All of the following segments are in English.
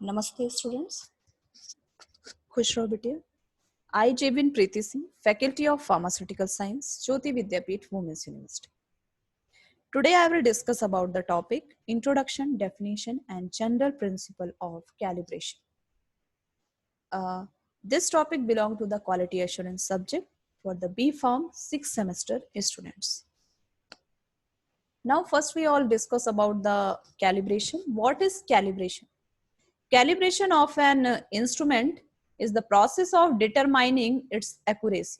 नमस्ते स्टूडेंट्स, खुश रहो बेटे। I Jebin Preeti Singh, faculty of pharmaceutical science, Jyoti Vidyapeeth, women's university. Today I will discuss about the topic introduction, definition and general principle of calibration. This topic belongs to the quality assurance subject for the B Pharm 6th semester students. Now first we all discuss about the calibration. What is calibration? Calibration of an instrument is the process of determining its accuracy.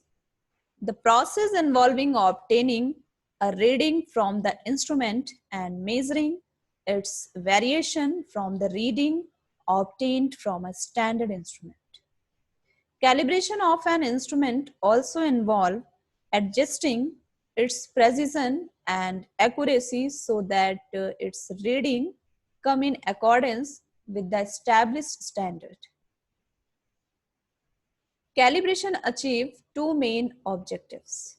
The process involving obtaining a reading from the instrument and measuring its variation from the reading obtained from a standard instrument. Calibration of an instrument also involves adjusting its precision and accuracy so that its reading come in accordance with the established standard. Calibration achieves two main objectives.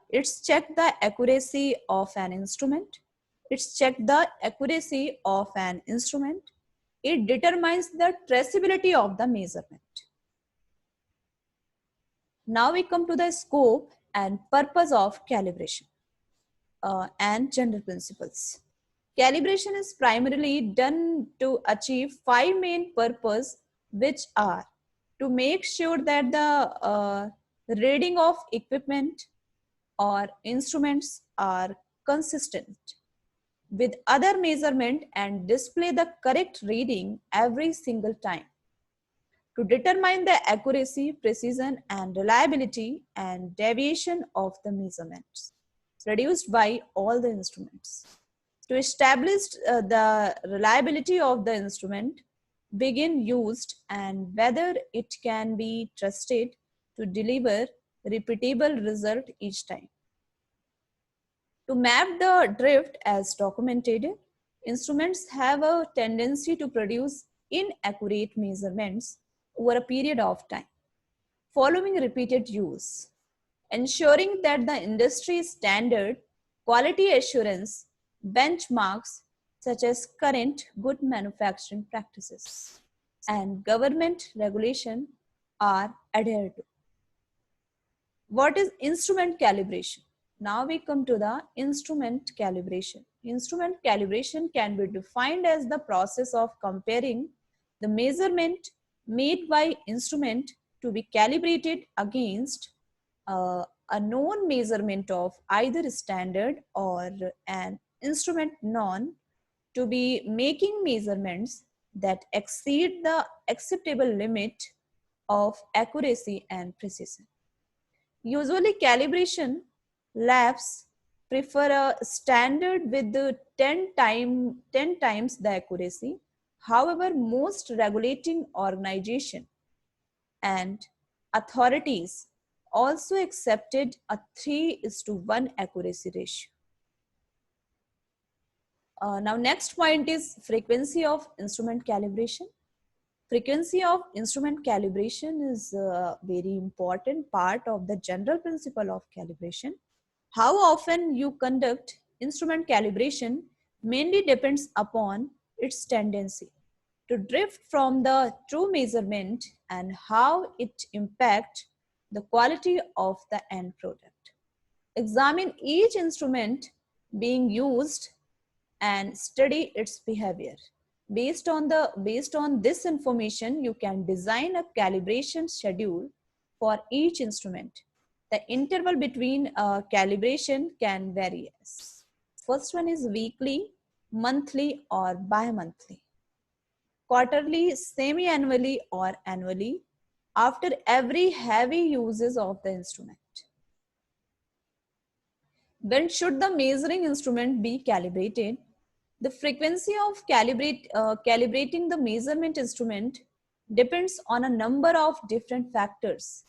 It's check the accuracy of an instrument. It's check the accuracy of an instrument. It determines the traceability of the measurement. Now we come to the scope and purpose of calibration and general principles. Calibration is primarily done to achieve five main purposes, which are to make sure that the reading of equipment or instruments are consistent with other measurement and display the correct reading every single time. To determine the accuracy, precision, and reliability and deviation of the measurements produced by all the instruments. To establish the reliability of the instrument, begin used and whether it can be trusted to deliver repeatable result each time. To map the drift as documented, instruments have a tendency to produce inaccurate measurements over a period of time, following repeated use. Ensuring that the industry standard quality assurance benchmarks such as current good manufacturing practices and government regulation are adhered to. What is instrument calibration? Now we come to the instrument calibration. Instrument calibration can be defined as the process of comparing the measurement made by instrument to be calibrated against a known measurement of either standard or an instrument known to be making measurements that exceed the acceptable limit of accuracy and precision. Usually calibration labs prefer a standard with the 10 times the accuracy. However, most regulating organization and authorities also accepted a 3:1 accuracy ratio. Now next point is frequency of instrument calibration. Frequency of instrument calibration is a very important part of the general principle of calibration. How often you conduct instrument calibration mainly depends upon its tendency to drift from the true measurement and how it impacts the quality of the end product. Examine each instrument being used and study its behavior. Based on this information, you can design a calibration schedule for each instrument. The interval between calibration can vary. First one is weekly, monthly, or bi-monthly, quarterly, semi-annually, or annually, after every heavy uses of the instrument. When should the measuring instrument be calibrated? The frequency of calibrating the measurement instrument depends on a number of different factors.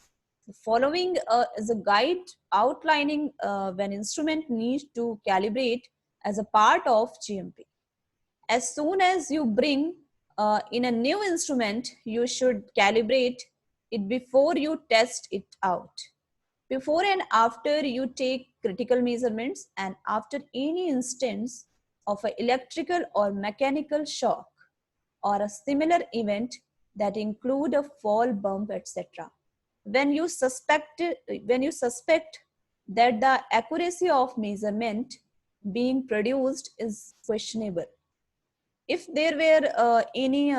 The following is a guide outlining when instrument needs to calibrate as a part of GMP. As soon as you bring in a new instrument, you should calibrate it before you test it out. Before and after you take critical measurements, and after any instance of an electrical or mechanical shock. or a similar event that include a fall, bump, etc. When you suspect that the accuracy of measurement being produced is questionable, if there were any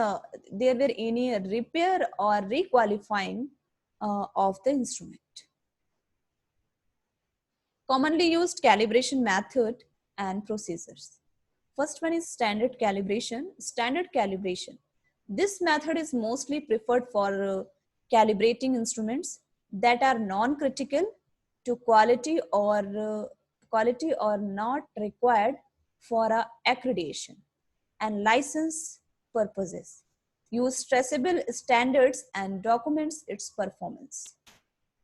repair or requalifying of the instrument. Commonly used calibration method and procedures. First one is standard calibration. Standard calibration. This method is mostly preferred for calibrating instruments that are non-critical to quality or not required for accreditation and license purposes. Use traceable standards and documents its performance.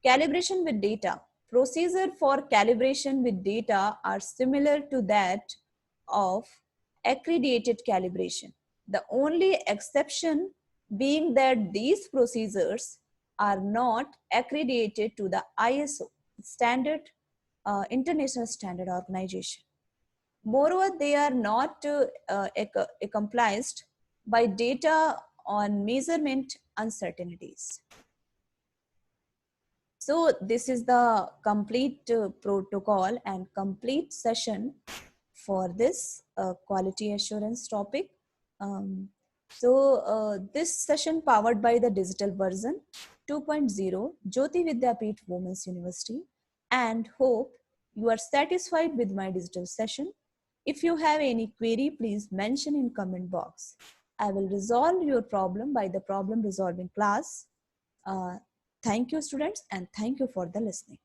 Calibration with data. Procedure for calibration with data are similar to that of accredited calibration. The only exception being that these procedures are not accredited to the ISO standard, International Standard Organization. Moreover, they are not accomplished by data on measurement uncertainties. So this is the complete protocol and complete session for this quality assurance topic. This session powered by the digital version 2.0 Jyoti Vidyapeeth Women's University, and hope you are satisfied with my digital session. If you have any query, please mention in comment box. I will resolve your problem by the problem resolving class. Thank you, students, and thank you for the listening.